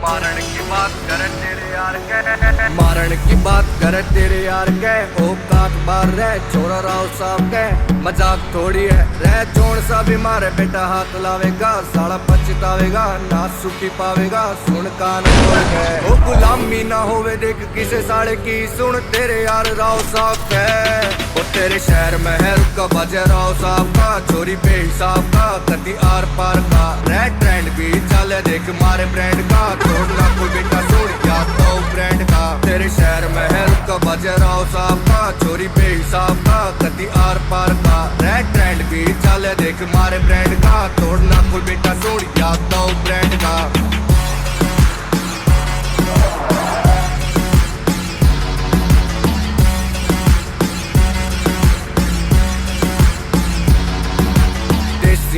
मारण की बात करे तेरे यार के, मारण की बात करे तेरे यार के। ओ काट बार रह छोरा राव साहब के, मजाक थोड़ी है रह चोण सा भी मारे बेटा हाथ लावेगा, साला पछतावेगा ना सुखी पावेगा। सुन कान खोल के ओ गुलामी ना होवे देख किसे साड़े की, सुन तेरे यार राव साहब के। ओ तेरे शहर महल का बजे राव साहब का, चोरी बेहिसाब का कदी आर पार का, रह ट्रेंड भी चले देख मारे ब्रांड का, छोड़ना कोई बेटा सुन क्या तो ब्रांड का। तेरे शहर महल का बजे राव साहब का, चोरी बेहिसाब का कदी आर पार का, रह ट्रेंड भी चले देख मारे ब्रांड का, छोड़ना कोई बेटा सुन क्या तो ब्रांड का।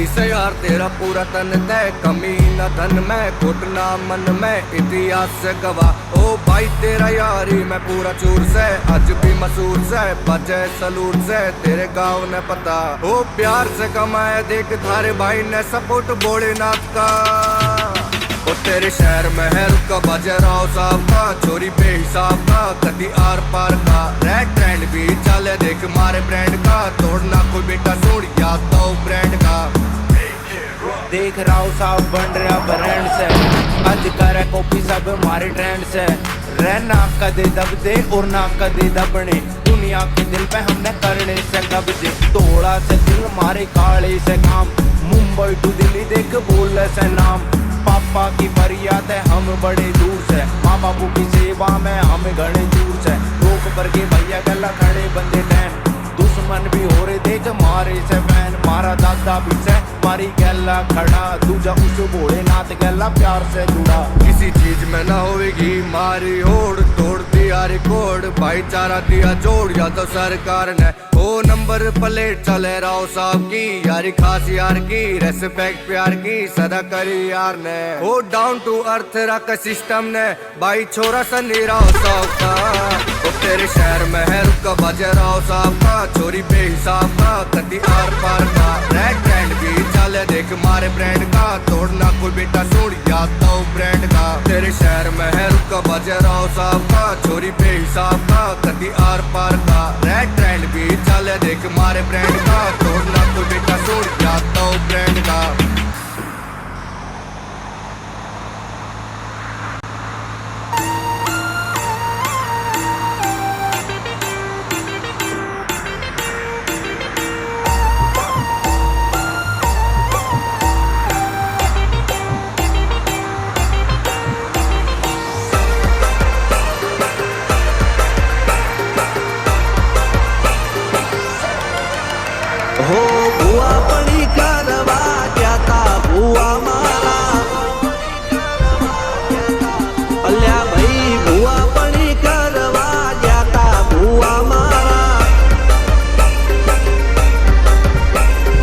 से यार तेरा पूरा तन तय, कमी न धन में घुटना मन में इतिहास से गवाह। ओ भाई तेरा यारी मैं पूरा चूर से, आज भी मसूर से बचे सलूट से, तेरे गाँव ने पता। ओ प्यार से कमाए देख थारे भाई ने सपोर्ट भोलेनाथ का। ओ तेरे शहर महल का बजे राव साहब का, चोरी बेहिसाब का कदी आर पार का, रह ट्रेंड भी चले देख मारे ब्रांड का, तोड़ना कोई बेटा सुन या तो ब्रांड का। देख राव साहब बन रहा ब्रांड से, आज करे कॉपी सब हमारे ट्रेंड से, रह नाक का दे दब दे और नाक का दे दबने, दुनिया के दिल पे हमने करने से कब्जे, तोड़ा से दिल मारे काले से काम, मुंबई टू दिल्ली देख बोले से नाम। पापा की फरियाद है हम बड़े दूर से, माँ बापू की सेवा में हम घड़े दूर से, रोक पर के भैया गला खड़े बंदे टैन, दुश्मन भी हो रहे देख मारे से फैन, मारा दादा पीछे मारी गैला खड़ा, दूजा उस भोलेनाथ गैला प्यार से जुड़ा। किसी चीज में ना होगी मारी होड़, तोड़ दिया रिकॉर्ड भाईचारा दिया जोड़, या तो सरकार ने ओ नंबर प्लेट चले राव साहब की, यारी खास यार की रेस्पेक्ट प्यार की सदा करी यार ने, ओ डाउन टू अर्थ रखा सिस्टम ने भाई छोरा सनी राव साहब का। ओ तेरे शहर महल का बजे राव साहब का, चोरी बेहिसाब का कदी आर पार का, रेड ट्रेंड भी चले देख मारे ब्रांड का, तोड़ना कोई बेटा सुन या तो ब्रांड का। तेरे शहर महल का बजे राव साहब का, चोरी बेहिसाब का कदी आर पार का, रेड ट्रेंड भी चले देख मारे ब्रांड का, तोड़ना कोई बेटा सुन या तो ब्रांड का। हो बुआ पड़ी करवा जाता बुआ मारा, अल्या भाई बुआ पड़ी करवा जाता बुआ मारा,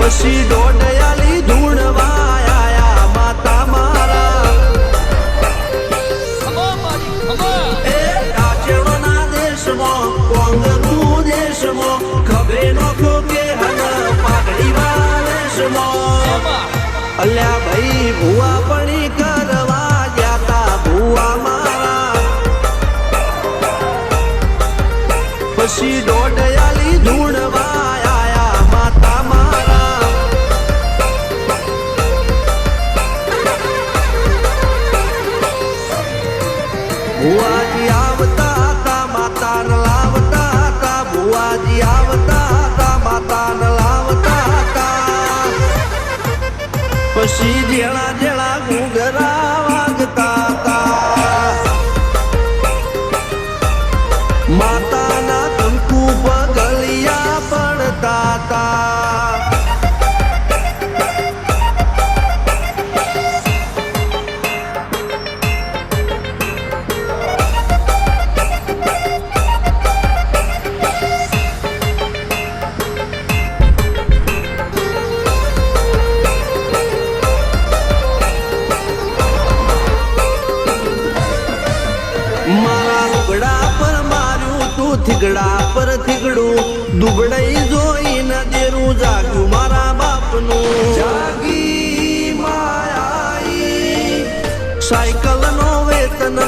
पशी डोडयाली ढूंढवा आया माता मारा। राजवना देश में कोंगरू देश में खबे नोखो के अल्या भाई बुआ पड़ी करवा जाता बुआ मारा, पशी डोडयाली ढूंढवा आया माता मारा। बुआ जी आवता था माता न लावता था, बुआ जी आवता था माता न लावता था, पशी जेड़ा जेड़ा घूंघरा वागता था, माता ना तंकू बगलिया पड़ता था। थिगड़ा पर थिगड़ू दुबड़ई जोई न देरू जागू मारा बापनू, जागी मायाई साइकिल नो वे તન